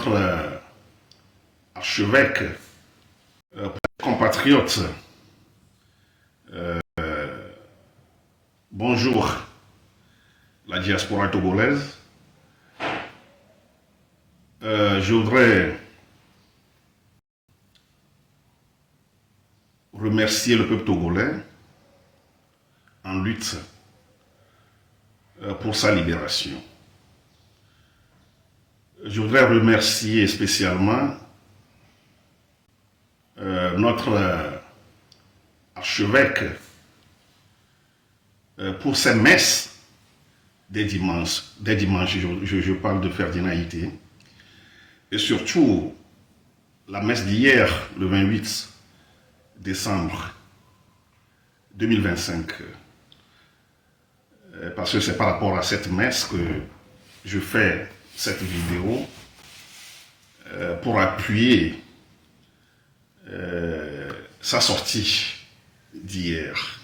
notre archevêque, compatriote, bonjour la diaspora togolaise. Je voudrais remercier le peuple togolais en lutte pour sa libération. Je voudrais remercier spécialement notre archevêque pour ses messes des dimanches. Je parle de Ferdinand Ité. Et surtout, la messe d'hier, le 28 décembre 2025. Parce que c'est par rapport à cette messe que je fais cette vidéo pour appuyer sa sortie d'hier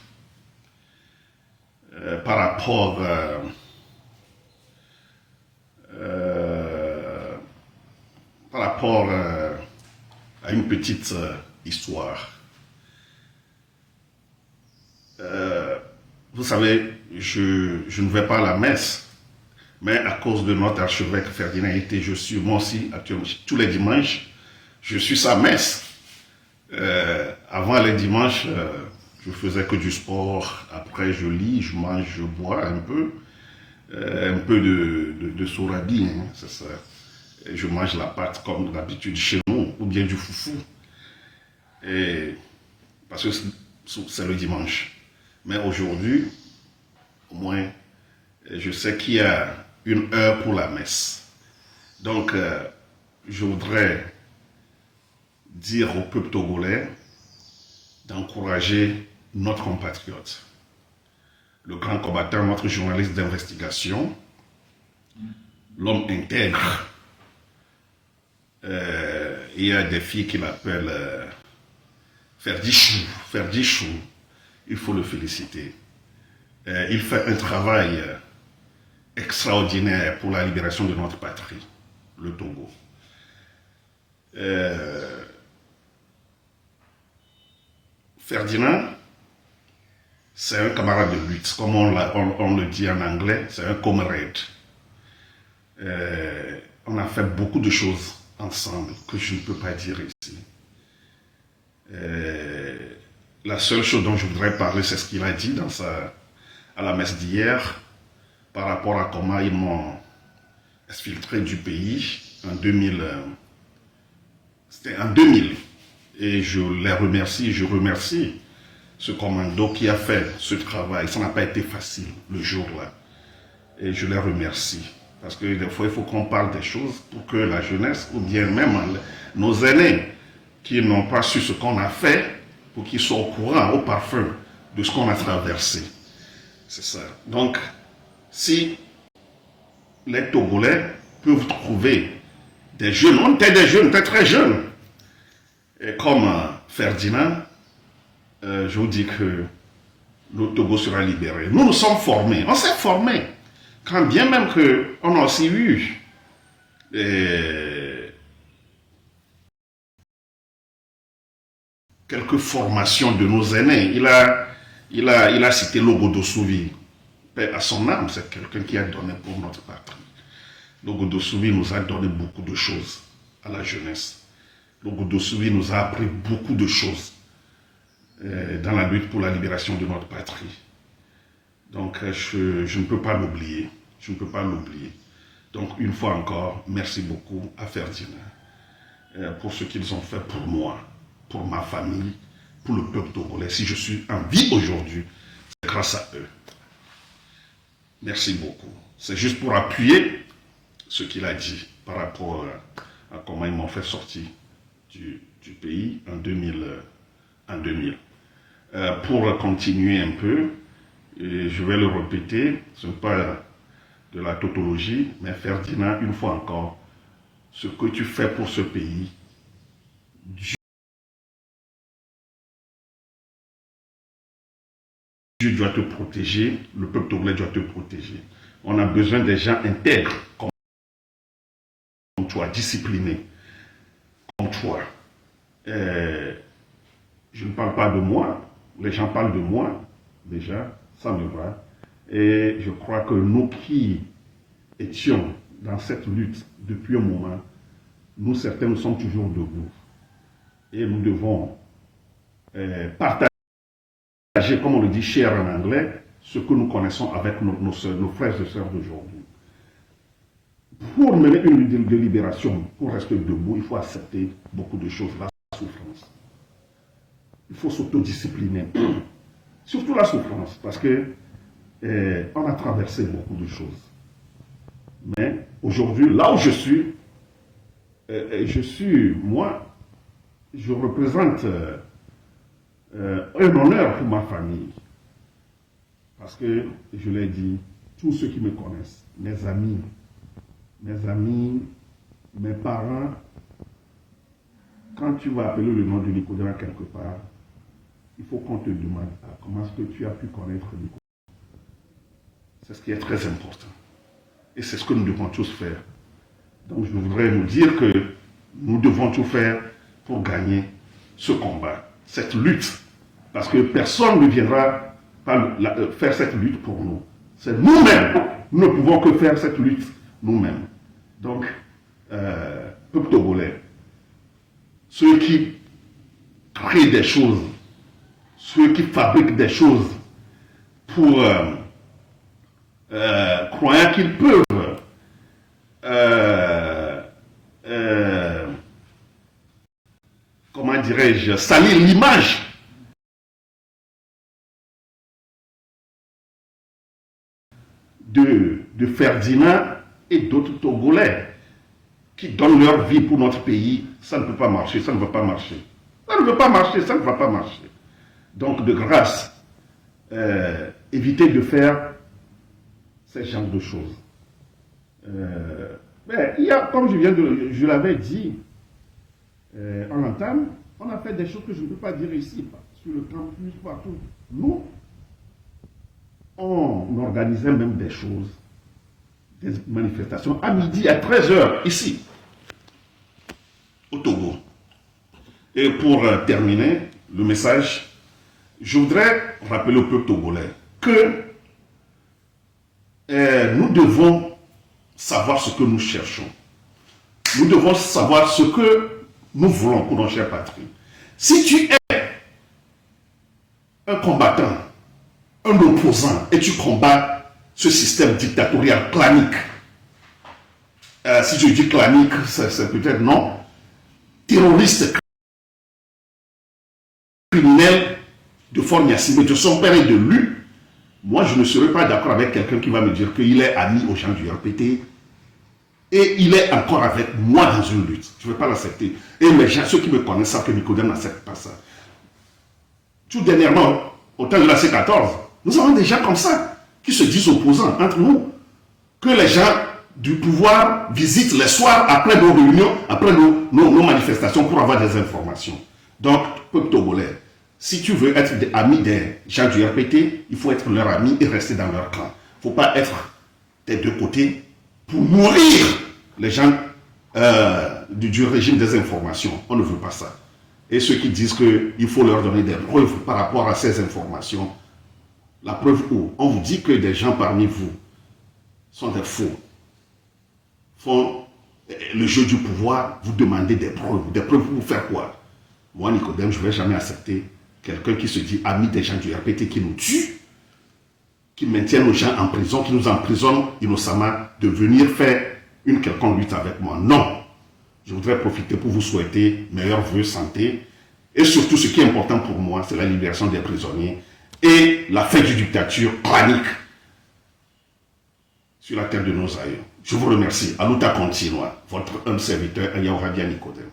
par rapport à une petite histoire. Vous savez, je ne vais pas à la messe, mais à cause de notre archevêque Ferdinand Ité, je suis moi aussi actuellement, tous les dimanches, je suis sa messe. Avant les dimanches, je faisais que du sport, après je lis, je mange, je bois un peu de sourabi, hein, c'est ça. Et je mange la pâte comme d'habitude chez nous, ou bien du foufou, parce que c'est le dimanche. Mais aujourd'hui, au moins, je sais qu'il y a une heure pour la messe. Donc, je voudrais dire au peuple togolais d'encourager notre compatriote, le grand combattant, notre journaliste d'investigation, l'homme intègre. Il y a des filles qui l'appellent Ferdichou. Il faut le féliciter. Il fait un travail extraordinaire pour la libération de notre patrie, le Togo. Ferdinand, c'est un camarade de lutte, comme on le dit en anglais, c'est un comrade. On a fait beaucoup de choses ensemble que je ne peux pas dire ici. La seule chose dont je voudrais parler, c'est ce qu'il a dit à la messe d'hier, par rapport à comment ils m'ont exfiltré du pays en 2000. C'était en 2000. Et je les remercie, je remercie ce commando qui a fait ce travail. Ça n'a pas été facile le jour-là. Et je les remercie. Parce que des fois, il faut qu'on parle des choses pour que la jeunesse, ou bien même nos aînés qui n'ont pas su ce qu'on a fait, pour qu'ils soient au courant, au parfum de ce qu'on a traversé. C'est ça. Donc, si les Togolais peuvent trouver des jeunes, on était des jeunes, on était très jeunes, et comme Ferdinand, je vous dis que le Togo sera libéré. Nous nous sommes formés, on s'est formés, quand bien même qu'on a aussi eu quelques formations de nos aînés. Il a cité Logo Souvi. À son âme, c'est quelqu'un qui a donné pour notre patrie. Logo Souvi nous a donné beaucoup de choses à la jeunesse. Logo Souvi nous a appris beaucoup de choses dans la lutte pour la libération de notre patrie. Donc, je ne peux pas l'oublier. Je ne peux pas l'oublier. Donc, une fois encore, merci beaucoup à Ferdinand pour ce qu'ils ont fait pour moi, pour ma famille, pour le peuple togolais. Si je suis en vie aujourd'hui, c'est grâce à eux. Merci beaucoup. C'est juste pour appuyer ce qu'il a dit par rapport à comment ils m'ont fait sortir du pays en 2000. Pour continuer un peu, et je vais le répéter, ce n'est pas de la tautologie, mais Ferdinand, une fois encore, ce que tu fais pour ce pays, Dieu doit te protéger, le peuple togolais doit te protéger. On a besoin des gens intègres comme toi, discipliné comme toi. Je ne parle pas de moi, les gens parlent de moi, déjà, ça me va. Et je crois que nous qui étions dans cette lutte depuis un moment, nous certains, nous sommes toujours debout. Et nous devons partager, comme on le dit cher en anglais, ce que nous connaissons avec nos frères et sœurs d'aujourd'hui. Pour mener une lutte de libération, pour rester debout, il faut accepter beaucoup de choses, la souffrance. Il faut s'autodiscipliner, surtout la souffrance, parce que on a traversé beaucoup de choses. Mais aujourd'hui, là où je suis, moi, je représente un honneur pour ma famille. Parce que, je l'ai dit, tous ceux qui me connaissent, mes amis, mes parents, quand tu vas appeler le nom de Nicodème quelque part, il faut qu'on te demande comment est-ce que tu as pu connaître Nicodème. C'est ce qui est très important. Et c'est ce que nous devons tous faire. Donc je voudrais nous dire que nous devons tout faire pour gagner ce combat, cette lutte. Parce que personne ne viendra faire cette lutte pour nous. C'est nous-mêmes. Nous ne pouvons que faire cette lutte nous-mêmes. Donc, peuple togolais, ceux qui créent des choses, ceux qui fabriquent des choses pour croyant qu'ils peuvent comment dirais-je, salir l'image de Ferdinand et d'autres Togolais qui donnent leur vie pour notre pays, ça ne peut pas marcher, ça ne va pas marcher. Ça ne veut pas marcher, ça ne va pas marcher. Donc, de grâce, évitez de faire ce genre de choses. Mais il y a, comme je l'avais dit en entame, on a fait des choses que je ne peux pas dire ici, sur le campus, partout. Nous, on organisait même des choses, des manifestations à midi, à 13 h ici, au Togo. Et pour terminer le message, je voudrais rappeler au peuple togolais que nous devons savoir ce que nous cherchons. Nous devons savoir ce que nous voulons pour notre chère patrie. Si tu es un combattant, un opposant, et tu combats ce système dictatorial clanique, si je dis clanique, c'est peut-être non, terroriste, criminel, de forme assimilée de son père et de lui, moi je ne serai pas d'accord avec quelqu'un qui va me dire qu'il est ami aux gens du RPT et il est encore avec moi dans une lutte. Je ne vais pas l'accepter. Et les gens, ceux qui me connaissent, savent que Nicodème n'accepte pas ça. Tout dernièrement, au temps de la C14, nous avons des gens comme ça, qui se disent opposants entre nous, que les gens du pouvoir visitent les soirs après nos réunions, après nos manifestations pour avoir des informations. Donc, peuple togolais, si tu veux être ami des gens du RPT, il faut être leur ami et rester dans leur clan. Il ne faut pas être des deux côtés pour nourrir les gens du régime des informations. On ne veut pas ça. Et ceux qui disent qu'il faut leur donner des preuves par rapport à ces informations, la preuve où on vous dit que des gens parmi vous sont des faux, font le jeu du pouvoir, vous demandez des preuves pour faire quoi? Moi, Nicodème, je ne vais jamais accepter quelqu'un qui se dit ami des gens du RPT qui nous tue, qui maintient nos gens en prison, qui nous emprisonne innocemment, de venir faire une quelconque lutte avec moi. Non. Je voudrais profiter pour vous souhaiter meilleurs vœux, santé, et surtout ce qui est important pour moi, c'est la libération des prisonniers et la fin du dictature clanique sur la terre de nos aïeux. Je vous remercie. Aluta continua, votre humble serviteur, Ayaoradia Nicodème.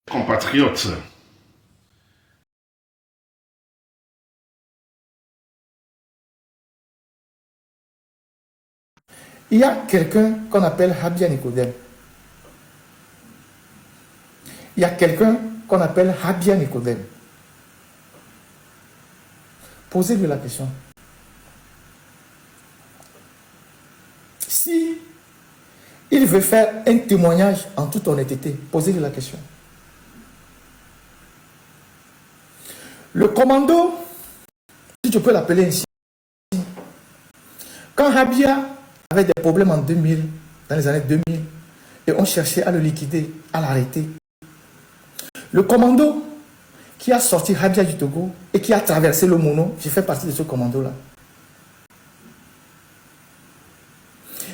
Compatriotes, il y a quelqu'un qu'on appelle Habia Nicodème. Il y a quelqu'un qu'on appelle Habia Nicodème. Posez-lui la question. Si il il veut faire un témoignage en toute honnêteté, posez-lui la question. Le commando, si tu peux l'appeler ainsi, quand Habia avait des problèmes en 2000, dans les années 2000, et on cherchait à le liquider, à l'arrêter, le commando qui a sorti Habia du Togo et qui a traversé le Mono, j'ai fait partie de ce commando-là.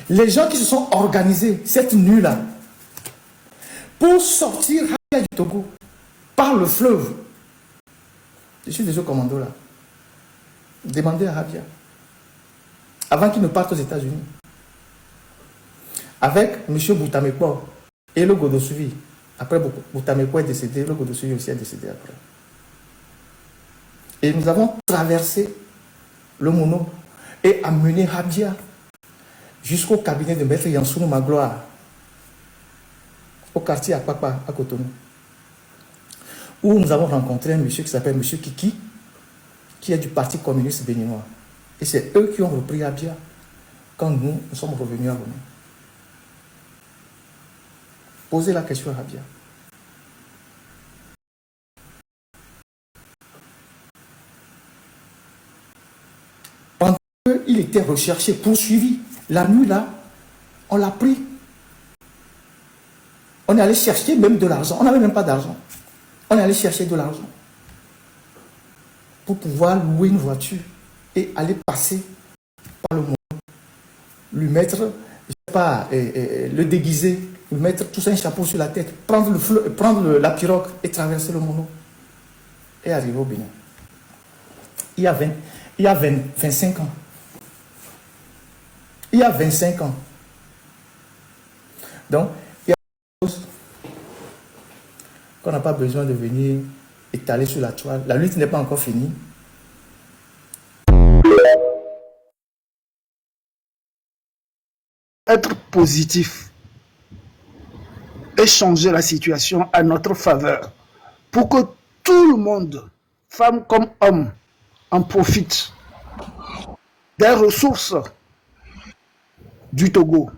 Les gens qui se sont organisés cette nuit-là pour sortir Habia du Togo par le fleuve, je suis de ce commando-là. Demandez à Habia, avant qu'il ne parte aux États-Unis, avec M. Boutamekpo et le Godosuvi. Après, Boutamekpo est décédé, le Godosuvi aussi est décédé après. Et nous avons traversé le Mono et amené Habia jusqu'au cabinet de Maître Yansounou Magloire, au quartier Akpakpa, à Cotonou, où nous avons rencontré un monsieur qui s'appelle M. Kiki, qui est du Parti communiste béninois. Et c'est eux qui ont repris Habia quand nous sommes revenus à Lomé. Posez la question à Habia. Pendant qu'il était recherché, poursuivi, la nuit là, on l'a pris. On est allé chercher même de l'argent. On n'avait même pas d'argent. On est allé chercher de l'argent pour pouvoir louer une voiture et aller passer par le monde, lui mettre, je sais pas, le déguiser, lui mettre tout ça un chapeau sur la tête, prendre la pirogue et traverser le Mono et arriver au Bénin. Il y a 25 ans. Il y a 25 ans. Donc, il y a des choses qu'on n'a pas besoin de venir étaler sur la toile. La lutte n'est pas encore finie. Être positif et changer la situation à notre faveur pour que tout le monde, femmes comme hommes, en profite des ressources du Togo.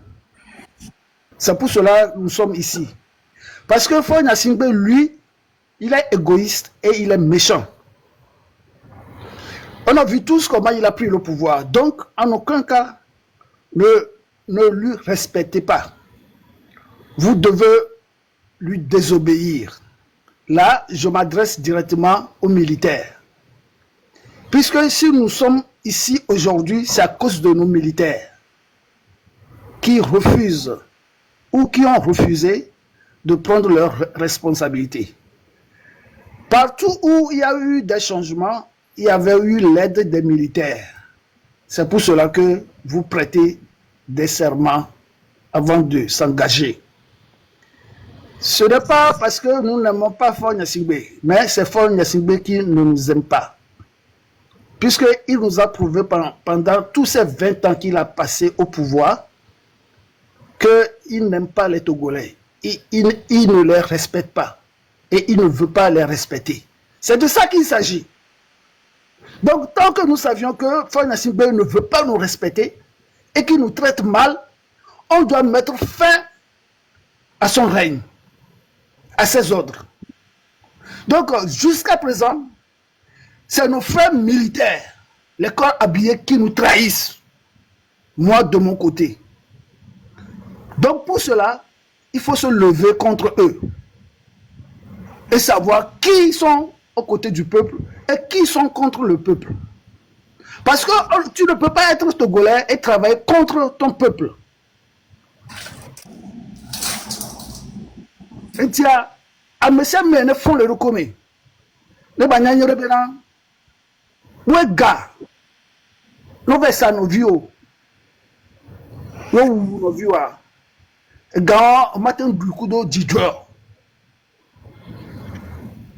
C'est pour cela que nous sommes ici. Parce que Faure Gnassingbé, lui, il est égoïste et il est méchant. On a vu tous comment il a pris le pouvoir. Donc, en aucun cas, ne lui respectez pas. Vous devez lui désobéir. Là, je m'adresse directement aux militaires. Puisque si nous sommes ici aujourd'hui, c'est à cause de nos militaires qui refusent ou qui ont refusé de prendre leurs responsabilités. Partout où il y a eu des changements, il y avait eu l'aide des militaires. C'est pour cela que vous prêtez des serments avant de s'engager. Ce n'est pas parce que nous n'aimons pas Faure Gnassingbé, mais c'est Faure Gnassingbé qui ne nous aime pas. Puisqu'il nous a prouvé pendant tous ces 20 ans qu'il a passé au pouvoir qu'il n'aime pas les Togolais. Il ne les respecte pas. Et il ne veut pas les respecter. C'est de ça qu'il s'agit. Donc, tant que nous savions que Faure Gnassingbé ne veut pas nous respecter et qu'il nous traite mal, on doit mettre fin à son règne, à ses ordres. Donc, jusqu'à présent, c'est nos frères militaires, les corps habillés qui nous trahissent, moi de mon côté. Donc, pour cela, il faut se lever contre eux et savoir qui sont aux côtés du peuple et qui sont contre le peuple. Parce que tu ne peux pas être togolais et travailler contre ton peuple. Et tiens, à monsieur Mene font le recommer. Les bananes rebellant. Où est gars? Nous versons nos vieux. Nos vieux. Gars, matin du coup d'eau d'ideur.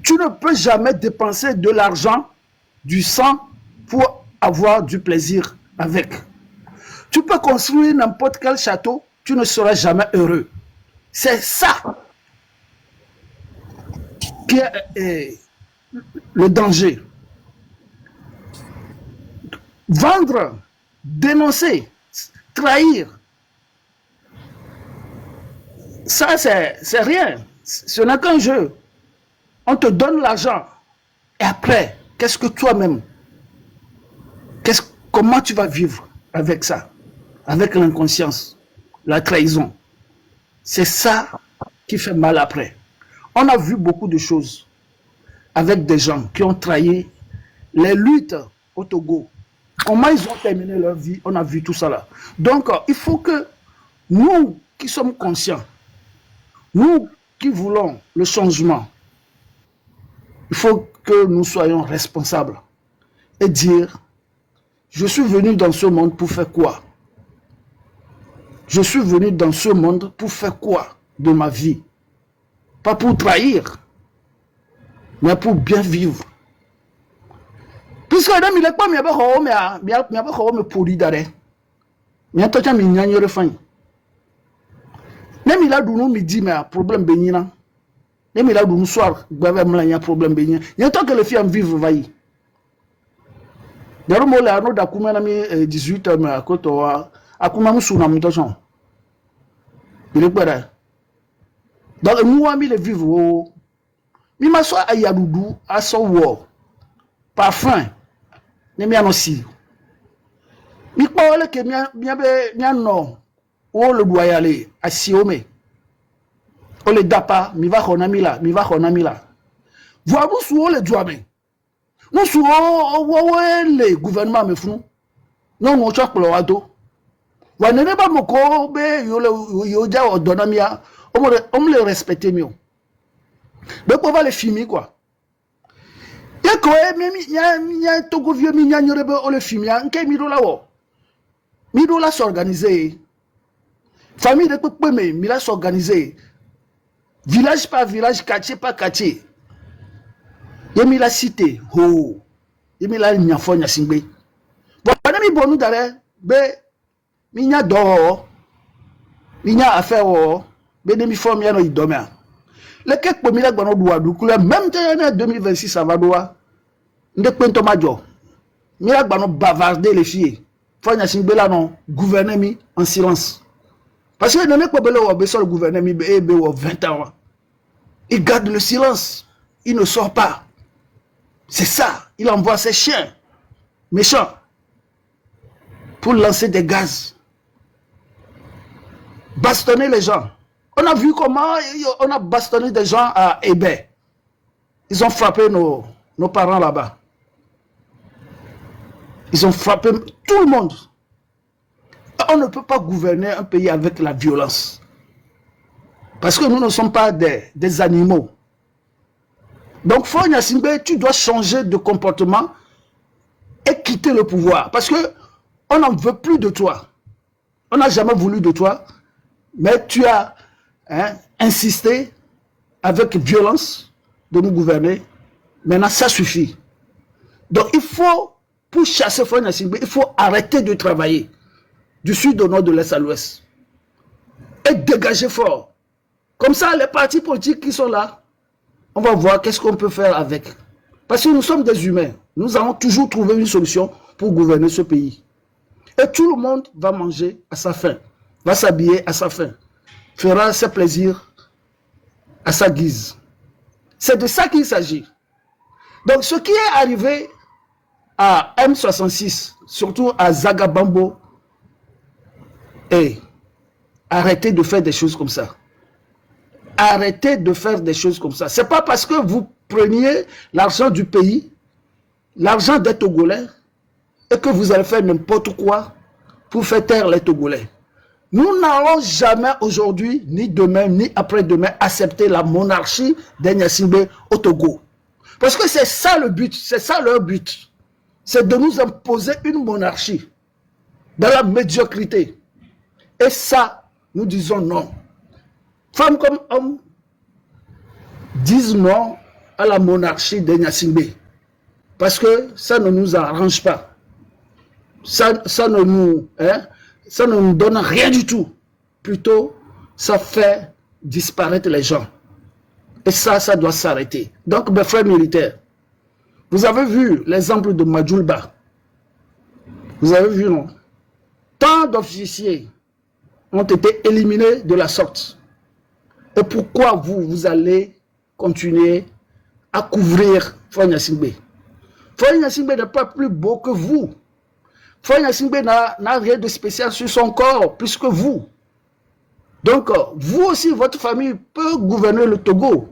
Tu ne peux jamais dépenser de l'argent, du sang pour avoir du plaisir avec. Tu peux construire n'importe quel château, tu ne seras jamais heureux. C'est ça qui est le danger. Vendre, dénoncer, trahir Ça, c'est rien. Ce n'est qu'un jeu. On te donne l'argent. Et après, qu'est-ce que toi-même, comment tu vas vivre avec ça? Avec l'inconscience, la trahison. C'est ça qui fait mal après. On a vu beaucoup de choses avec des gens qui ont trahi les luttes au Togo. Comment ils ont terminé leur vie, on a vu tout ça là. Donc, il faut que nous qui sommes conscients, nous qui voulons le changement, il faut que nous soyons responsables et dire, je suis venu dans ce monde pour faire quoi? Je suis venu dans ce monde pour faire quoi de ma vie? Pas pour trahir, mais pour bien vivre. Puisque il n'est pas me poli d'arrêt. Il y a tout un mignon de fin. Même il a donné midi, mais problème bénina. Même il a donné soir, il y a problème bénina. Il y a tant que les filles en vivent, vaillent. D'ailleurs, moi, là, nous, d'accoumer, 18 ans, mais à côté, à comment nous sommes en il est pas là. Donc, nous, amis, les vivre, mais ma soeur, à Yadoudou, à son war, parfum, ne m'y a aussi. Mais pas que m'y non, où le doit y aller, à Siomé. On le dapa, mi va qu'on a mis là, mi va qu'on a mis là. Voilà, nous sommes les douanes. Nous sommes les gouvernements, mais fous. Non, nous sommes pour le radeau. Wa ne pas mon corps, yo ja odonamia, on me le respecter mieux. Donc on va les filmer quoi. Ya ko ya Togo vieux mi nya nyorebe o le filmer, nke mi do la wo. Mi do la s'organiser. Famille de pepe me mi la s'organiser. Village par village, quartier par quartier. Ya mi la cité, ho. Ya mi la nyafo nya singbe. Bon, mi bonu dare be minya do minya affaire o be demi forme ya no idome le kek po mi la gbonu duwa du kule même en 2026 ça va doa nde pento majo mi la gbonu bavarder les filles faut nya singbe la non gouverner mi en silence parce que ne ko bele o be sur gouverner mi be 20 ans il garde le silence, il ne sort pas, c'est ça, il envoie ses chiens méchants pour lancer des gaz, bastonner les gens. On a vu comment on a bastonné des gens à Hébé. Ils ont frappé nos parents là-bas. Ils ont frappé tout le monde. On ne peut pas gouverner un pays avec la violence. Parce que nous ne sommes pas des animaux. Donc, Fonya Singbe, tu dois changer de comportement et quitter le pouvoir. Parce que on n'en veut plus de toi. On n'a jamais voulu de toi. Mais tu as insisté avec violence de nous gouverner. Maintenant, ça suffit. Donc, il faut, pour chasser Fonya Singbe, il faut arrêter de travailler du sud au nord, de l'est à l'ouest. Et dégager fort. Comme ça, les partis politiques qui sont là, on va voir qu'est-ce qu'on peut faire avec. Parce que nous sommes des humains. Nous allons toujours trouver une solution pour gouverner ce pays. Et tout le monde va manger à sa faim, va s'habiller à sa faim, fera ses plaisirs à sa guise. C'est de ça qu'il s'agit. Donc ce qui est arrivé à M66, surtout à Zagabambo, arrêtez de faire des choses comme ça. Arrêtez de faire des choses comme ça. Ce n'est pas parce que vous preniez l'argent du pays, l'argent des Togolais, et que vous allez faire n'importe quoi pour faire taire les Togolais. Nous n'allons jamais aujourd'hui, ni demain, ni après-demain, accepter la monarchie des Gnassingbé au Togo. Parce que c'est ça le but, c'est ça leur but. C'est de nous imposer une monarchie dans la médiocrité. Et ça, nous disons non. Femmes comme hommes disent non à la monarchie des Gnassingbé. Parce que ça ne nous arrange pas. Ça ne nous donne rien du tout. Plutôt, ça fait disparaître les gens. Et ça doit s'arrêter. Donc, mes frères militaires, vous avez vu l'exemple de Majulba. Vous avez vu, non? Tant d'officiers ont été éliminés de la sorte. Et pourquoi vous allez continuer à couvrir Faure Gnassingbé? Faure Gnassingbé n'est pas plus beau que vous. Faure Gnassingbé n'a rien de spécial sur son corps, plus que vous. Donc, vous aussi, votre famille peut gouverner le Togo.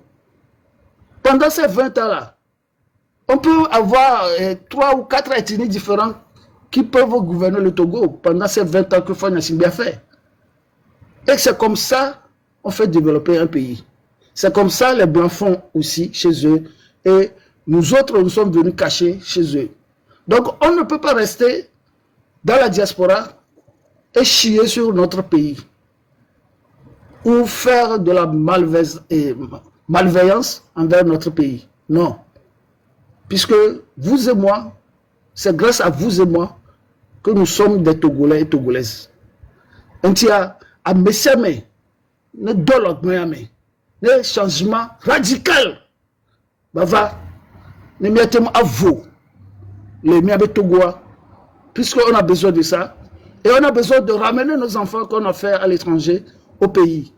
Pendant ces 20 ans-là, on peut avoir 3 ou 4 ethnies différentes qui peuvent gouverner le Togo pendant ces 20 ans que Faure Gnassingbé a fait. Et c'est comme ça qu'on fait développer un pays. C'est comme ça les Blancs font aussi chez eux. Et nous autres, nous sommes venus cacher chez eux. Donc, on ne peut pas rester dans la diaspora et chier sur notre pays. Ou faire de la malveillance envers notre pays. Non. Puisque vous et moi, c'est grâce à vous et moi que nous sommes des Togolais et Togolaises. On tient à Messame, ne dolog moyame, ne changement radical. Bava, ne miatem à vous, les miabe Togois, puisqu'on a besoin de ça. Et on a besoin de ramener nos enfants qu'on a fait à l'étranger au pays.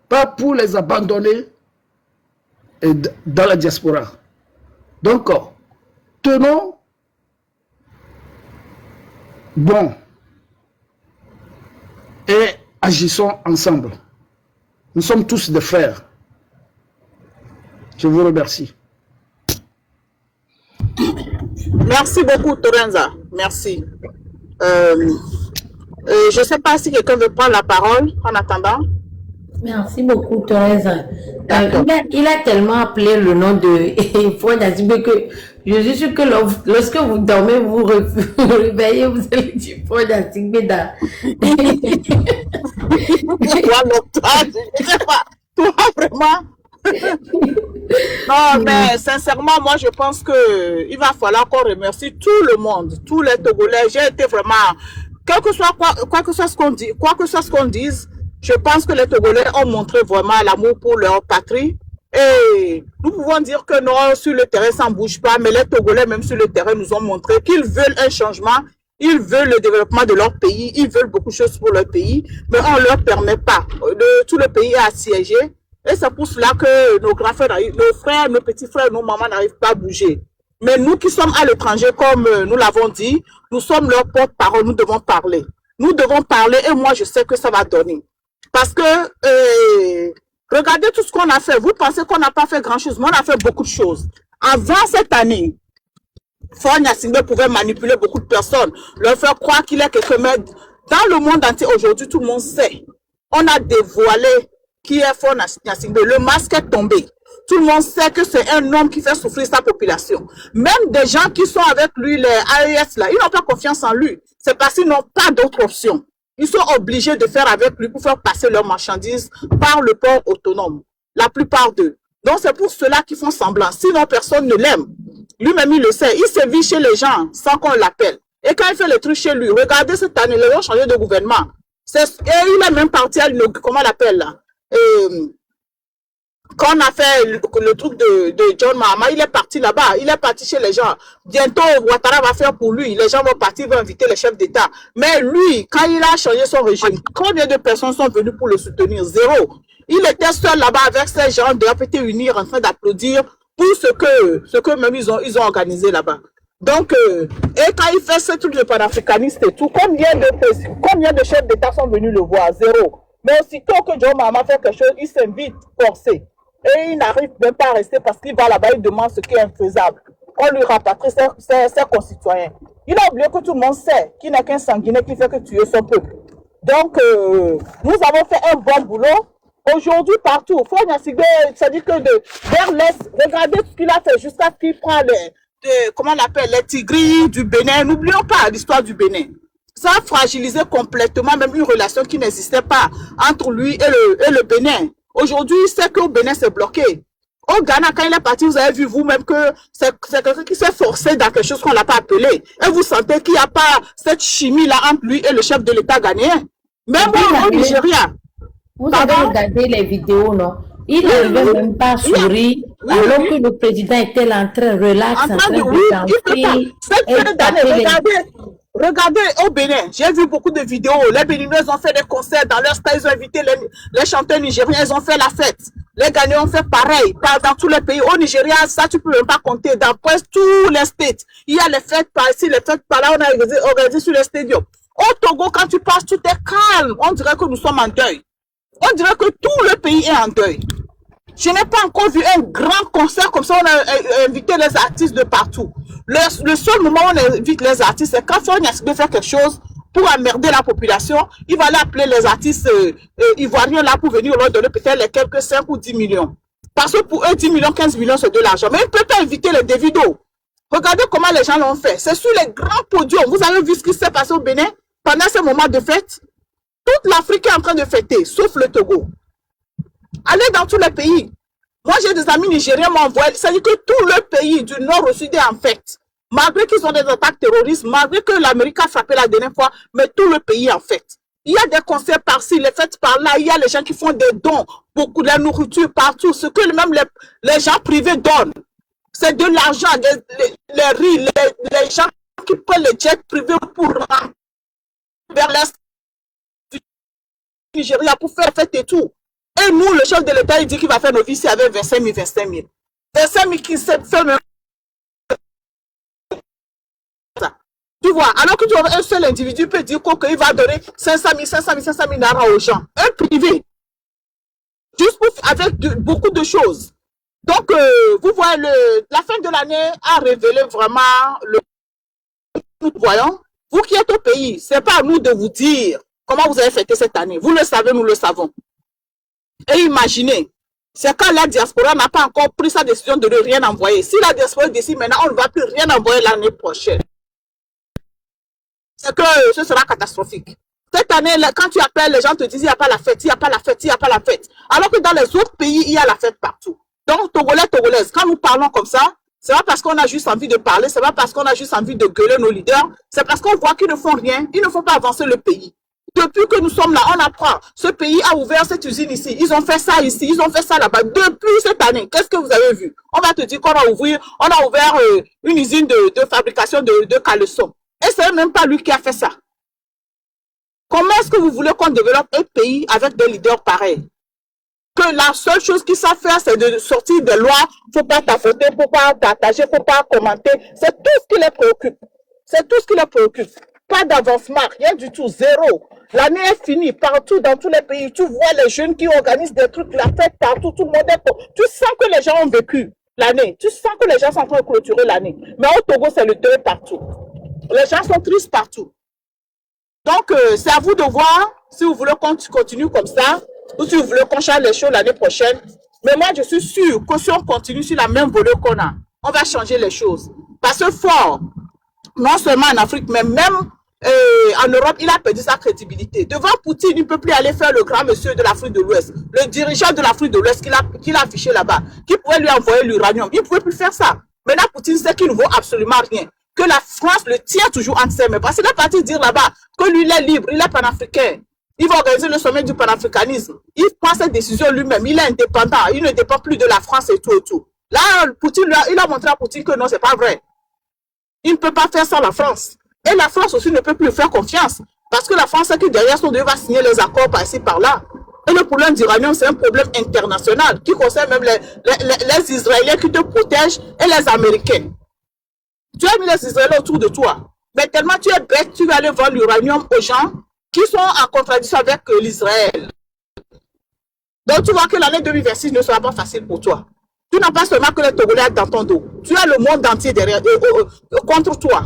Pas pour les abandonner dans la diaspora. Donc, tenons bon et agissons ensemble. Nous sommes tous des frères. Je vous remercie. Merci beaucoup, Torenza. Merci. Je ne sais pas si quelqu'un veut prendre la parole en attendant. Merci beaucoup, Thérèse. Il a tellement appelé le nom de Faure Gnassingbé que je suis sûre que lorsque vous dormez, vous vous réveillez, vous allez dire Faure Gnassingbé. Je sais pas. Toi, vraiment. Non, mais sincèrement, moi, je pense qu'il va falloir qu'on remercie tout le monde, tous les Togolais. J'ai été vraiment, quel que soit quoi que soit ce qu'on dit, quoi que soit ce qu'on dise, je pense que les Togolais ont montré vraiment l'amour pour leur patrie. Et nous pouvons dire que non, sur le terrain, ça ne bouge pas, mais les Togolais, même sur le terrain, nous ont montré qu'ils veulent un changement, ils veulent le développement de leur pays, ils veulent beaucoup de choses pour leur pays, mais on ne leur permet pas. Tout le pays est assiégé. Et c'est pour cela que nos grands frères, nos frères, nos petits frères, nos mamans n'arrivent pas à bouger. Mais nous qui sommes à l'étranger, comme nous l'avons dit, nous sommes leur porte-parole, nous devons parler. Nous devons parler et moi je sais que ça va donner. Parce que, regardez tout ce qu'on a fait. Vous pensez qu'on n'a pas fait grand-chose, mais on a fait beaucoup de choses. Avant cette année, Faure Gnassingbé pouvait manipuler beaucoup de personnes, leur faire croire qu'il est quelqu'un. Mais dans le monde entier, aujourd'hui, tout le monde sait. On a dévoilé qui est Faure Gnassingbé. Le masque est tombé. Tout le monde sait que c'est un homme qui fait souffrir sa population. Même des gens qui sont avec lui, les AES, là, ils n'ont pas confiance en lui. C'est parce qu'ils n'ont pas d'autre option. Ils sont obligés de faire avec lui pour faire passer leurs marchandises par le port autonome. La plupart d'eux. Donc, c'est pour cela qu'ils font semblant. Sinon, personne ne l'aime. Lui-même, il le sait. Il sévit chez les gens sans qu'on l'appelle. Et quand il fait les trucs chez lui, regardez cette année, ils ont changé de gouvernement. Et il est même parti à comment on l'appelle là? Quand on a fait le truc de John Mahama, il est parti là-bas, il est parti chez les gens. Bientôt, Ouattara va faire pour lui. Les gens vont partir, vont inviter les chefs d'État. Mais lui, quand il a changé son régime, combien de personnes sont venues pour le soutenir? Zéro. Il était seul là-bas avec ces gens de l'APT Unir en train d'applaudir pour ce que même ils ont organisé là-bas. Donc, et quand il fait ce truc de panafricaniste et tout, combien de chefs d'État sont venus le voir? Zéro. Mais aussitôt que John Mahama fait quelque chose, il s'invite forcé. Et il n'arrive même pas à rester parce qu'il va là-bas, il demande ce qui est infaisable. On lui rapatrie ses concitoyens. Il a oublié que tout le monde sait qu'il n'est qu'un sanguinaire qui fait que tuer son peuple. Donc, nous avons fait un bon boulot. Aujourd'hui, partout, Faure Gnassingbé, c'est-à-dire que vers l'Est, regardez ce qu'il a fait jusqu'à ce qu'il prend comment on appelle, les tigris du Bénin. N'oublions pas l'histoire du Bénin. Ça a fragilisé complètement même une relation qui n'existait pas entre lui et le Bénin. Aujourd'hui, c'est qu'au Bénin, c'est bloqué. Au Ghana, quand il est parti, vous avez vu vous-même que c'est quelqu'un qui s'est forcé dans quelque chose qu'on n'a pas appelé. Et vous sentez qu'il n'y a pas cette chimie-là entre lui et le chef de l'État ghanéen. Même au Nigeria. Vous avez regardé les vidéos, non? Il n'arrivait même pas à sourire, alors que le président était là en train relax, en train de danser. Cette fin d'année, regardez, Regardez au Bénin, j'ai vu beaucoup de vidéos. Les Béninois ont fait des concerts dans leur stade, ils ont invité les chanteurs nigériens, ils ont fait la fête. Les Ghanéens ont fait pareil dans tous les pays. Au Nigeria, ça tu peux même pas compter. Dans presque tous les states, il y a les fêtes par ici, les fêtes par là, on a organisé sur les stadiums. Au Togo, quand tu passes, tout est calme. On dirait que nous sommes en deuil. On dirait que tout le pays est en deuil. Je n'ai pas encore vu un grand concert comme ça. On a invité les artistes de partout. Le seul moment où on invite les artistes, c'est quand Sonia veut faire quelque chose pour emmerder la population. Il va aller appeler les artistes ivoiriens là pour venir leur donner peut-être les quelques 5 ou 10 millions. Parce que pour eux, 10 millions, 15 millions, c'est de l'argent. Mais il ne peut pas inviter les Davido. Regardez comment les gens l'ont fait. C'est sur les grands podiums. Vous avez vu ce qui s'est passé au Bénin pendant ce moment de fête? Toute l'Afrique est en train de fêter, sauf le Togo. Allez dans tous les pays. Moi, j'ai des amis nigériens m'envoient. C'est-à-dire que tout le pays, du nord au sud, est en fête. Malgré qu'ils ont des attaques terroristes, malgré que l'Amérique a frappé la dernière fois, mais tout le pays est en fête. Il y a des concerts par-ci, les fêtes par-là. Il y a les gens qui font des dons, beaucoup de la nourriture partout. Ce que même les gens privés donnent, c'est de l'argent. Les riz, les gens qui prennent les jets privés pour rentrer vers l'Est du Nigeria pour faire fête et tout. Et nous, le chef de l'État, il dit qu'il va faire nos vies avec 25 000, 25 000. 25 000 qui se fait même. Tu vois, alors que tu vois, un seul individu peut dire qu'il va donner 500 000 naira aux gens. Un privé. Juste avec beaucoup de choses. Donc, vous voyez, la fin de l'année a révélé vraiment nous voyons. Vous qui êtes au pays, ce n'est pas à nous de vous dire comment vous avez fêté cette année. Vous le savez, nous le savons. Et imaginez, c'est quand la diaspora n'a pas encore pris sa décision de ne rien envoyer. Si la diaspora décide maintenant, on ne va plus rien envoyer l'année prochaine. C'est que ce sera catastrophique. Cette année, quand tu appelles, les gens te disent il n'y a pas la fête, il n'y a pas la fête, il n'y a pas la fête. Alors que dans les autres pays, il y a la fête partout. Donc, Togolais, Togolaises, quand nous parlons comme ça, c'est pas parce qu'on a juste envie de parler, c'est pas parce qu'on a juste envie de gueuler nos leaders, c'est parce qu'on voit qu'ils ne font rien, ils ne font pas avancer le pays. Depuis que nous sommes là, on apprend. Ce pays a ouvert cette usine ici. Ils ont fait ça ici. Ils ont fait ça là-bas. Depuis cette année, qu'est-ce que vous avez vu? On va te dire qu'on a ouvert une usine de fabrication de caleçons. Et ce n'est même pas lui qui a fait ça. Comment est-ce que vous voulez qu'on développe un pays avec des leaders pareils? Que la seule chose qu'ils savent faire, c'est de sortir des lois. Il ne faut pas t'affronter, il ne faut pas partager, il ne faut pas commenter. C'est tout ce qui les préoccupe. C'est tout ce qui les préoccupe. Pas d'avancement, rien du tout, zéro. L'année est finie, partout, dans tous les pays. Tu vois les jeunes qui organisent des trucs, la fête partout, tout le monde est... Tu sens que les gens ont vécu l'année. Tu sens que les gens sont en train de clôturer l'année. Mais au Togo, c'est le deuil partout. Les gens sont tristes partout. Donc, c'est à vous de voir si vous voulez qu'on continue comme ça ou si vous voulez qu'on change les choses l'année prochaine. Mais moi, je suis sûre que si on continue sur la même volée qu'on a, on va changer les choses. Parce que fort, non seulement en Afrique, mais même en Europe, il a perdu sa crédibilité. Devant Poutine, il ne peut plus aller faire le grand monsieur de l'Afrique de l'Ouest. Le dirigeant de l'Afrique de l'Ouest qu'il a affiché là-bas, qui pouvait lui envoyer l'uranium. Il ne pouvait plus faire ça. Maintenant, Poutine sait qu'il ne vaut absolument rien. Que la France le tient toujours entre ses mains. Parce qu'il est parti dire là-bas que lui, il est libre, il est panafricain. Il va organiser le sommet du panafricanisme. Il prend ses décisions lui-même. Il est indépendant. Il ne dépend plus de la France et tout et tout. Là, Poutine, il a montré à Poutine que non, c'est pas vrai. Il ne peut pas faire ça, la France. Et la France aussi ne peut plus faire confiance. Parce que la France sait que derrière son deux va signer les accords par-ci, par-là. Et le problème d'uranium, c'est un problème international qui concerne même les Israéliens qui te protègent et les Américains. Tu as mis les Israéliens autour de toi. Mais tellement tu es bête, tu vas aller vendre l'uranium aux gens qui sont en contradiction avec l'Israël. Donc tu vois que l'année 2026 ne sera pas facile pour toi. Tu n'as pas seulement que les Togolais dans ton dos. Tu as le monde entier derrière contre toi.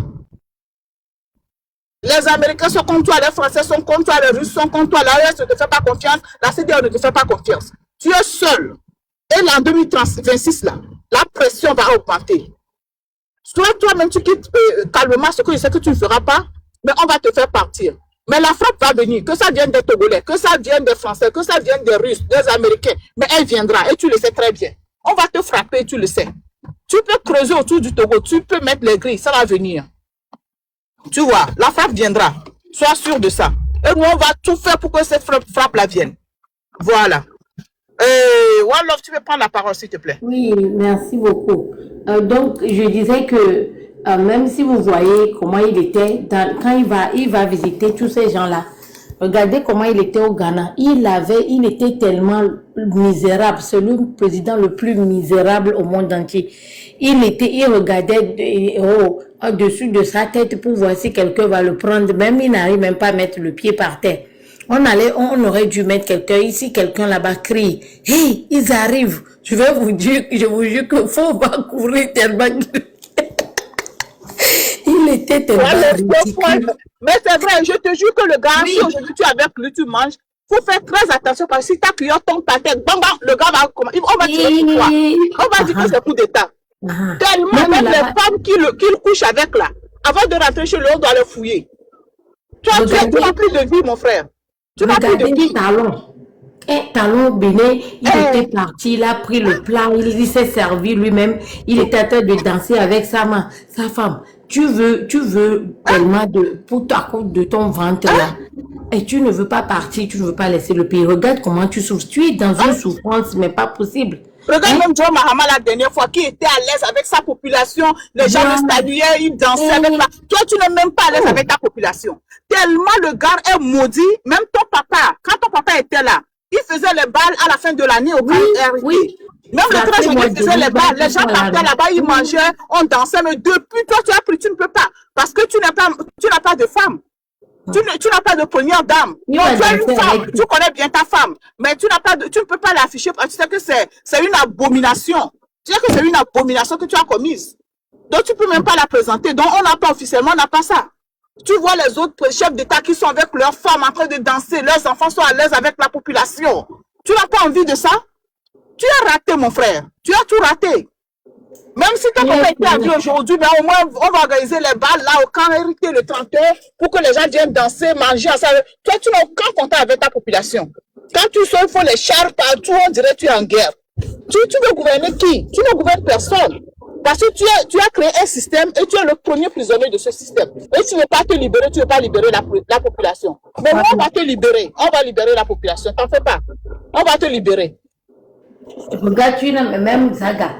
Les Américains sont contre toi, les Français sont contre toi, les Russes sont contre toi, l'AES ne te fait pas confiance, la CDAO ne te fait pas confiance. Tu es seul. Et là, en 2026, là, la pression va augmenter. Soit toi-même, tu quittes calmement ce que je sais que tu ne feras pas, mais on va te faire partir. Mais la frappe va venir, que ça vienne des Togolais, que ça vienne des Français, que ça vienne des Russes, des Américains, mais elle viendra et tu le sais très bien. On va te frapper, tu le sais. Tu peux creuser autour du Togo, tu peux mettre les grilles, ça va venir. Tu vois, la frappe viendra. Sois sûr de ça. Et nous, on va tout faire pour que cette frappe-là vienne. Voilà. One Love, tu peux prendre la parole, s'il te plaît. Oui, merci beaucoup. Donc, je disais que même si vous voyez comment il était, quand il va visiter tous ces gens-là, regardez comment il était au Ghana. Il était tellement misérable. C'est le président le plus misérable au monde entier. Il regardait au-dessus de sa tête pour voir si quelqu'un va le prendre. Même il n'arrive même pas à mettre le pied par terre. On aurait dû mettre quelqu'un ici, quelqu'un là-bas crie. Hey, ils arrivent. Je vous jure que faut pas courir tellement. Il était tellement ridicule. Mais c'est vrai, je te jure que le gars, si aujourd'hui tu es avec lui, tu manges, faut faire très attention parce que si ta cuillère tombe par terre, bang bang, le gars va on va tirer sur toi. On va dire que c'est coup d'état. Tellement même les femmes qu'il couche avec là, avant de rentrer chez lui, on doit le fouiller. Tu n'as plus de vie, mon frère. Tu n'as plus de vie. Talon Bénin, il était parti, il a pris le plat, il s'est servi lui-même, il était en train de danser avec sa femme. Tu veux tellement pour ta cause de ton ventre là, et tu ne veux pas partir, tu ne veux pas laisser le pays. Regarde comment tu souffres, tu es dans une souffrance, mais pas possible. Regarde même John Mahama la dernière fois, qui était à l'aise avec sa population, les gens le saluaient, il dansait avec la... Toi, tu n'es même pas à l'aise avec ta population. Tellement le gars est maudit, même ton papa, quand ton papa était là, il faisait les balles à la fin de l'année au oui. Même le 13 janvier, il faisait les balles. Les gens partaient là-bas, ils mangeaient, on dansait. Mais depuis, toi, tu as pris, tu ne peux pas. Parce que tu n'as pas de femme. Tu n'as pas de première dame. Donc, tu as une femme. Tu connais bien ta femme. Mais tu ne peux pas l'afficher parce que tu sais que c'est une abomination. Tu sais que c'est une abomination que tu as commise. Donc, tu ne peux même pas la présenter. Donc, on n'a pas officiellement, on n'a pas ça. Tu vois les autres chefs d'État qui sont avec leurs femmes en train de danser, leurs enfants sont à l'aise avec la population. Tu n'as pas envie de ça? Tu as raté, mon frère. Tu as tout raté. Même si ton papa était à vie aujourd'hui, mais au moins, on va organiser les balles là au camp hérité le 31 pour que les gens viennent danser, manger ensemble. Toi, tu n'as aucun contact avec ta population. Quand tu sors, il faut les chars partout, on dirait que tu es en guerre. Tu veux gouverner qui? Tu ne gouvernes personne. Parce que tu as créé un système et tu es le premier prisonnier de ce système. Et tu ne veux pas te libérer, tu ne veux pas libérer la population. Mais moi, on va te libérer. On va libérer la population. T'en fais pas. On va te libérer. Regarde, tu n'as même Zaga.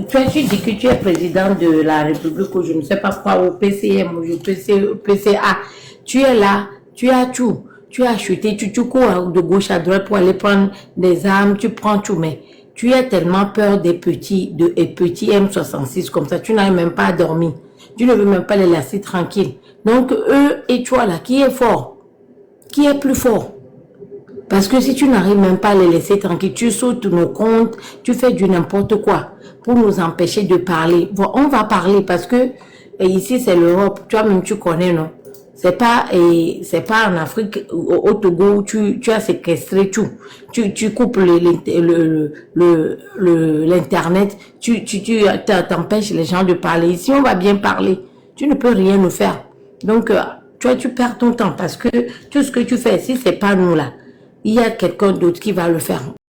Tu dis que tu es président de la République, ou je ne sais pas quoi, au PCM, ou PCA. Tu es là, tu as tout. Tu as acheté, tu cours de gauche à droite pour aller prendre des armes, tu prends tout, mais tu as tellement peur des petits M66 comme ça, tu n'arrives même pas à dormir. Tu ne veux même pas les laisser tranquilles. Donc, eux et toi là, qui est fort? Qui est plus fort? Parce que si tu n'arrives même pas à les laisser tranquilles, tu sautes nos comptes, tu fais du n'importe quoi pour nous empêcher de parler. Bon, on va parler parce que ici c'est l'Europe, toi-même tu connais, non? C'est pas en Afrique, au Togo, où tu as séquestré tout. Tu coupes l'internet, tu t'empêches les gens de parler. Ici, on va bien parler. Tu ne peux rien nous faire. Donc, toi, tu perds ton temps parce que tout ce que tu fais, si c'est pas nous là, il y a quelqu'un d'autre qui va le faire.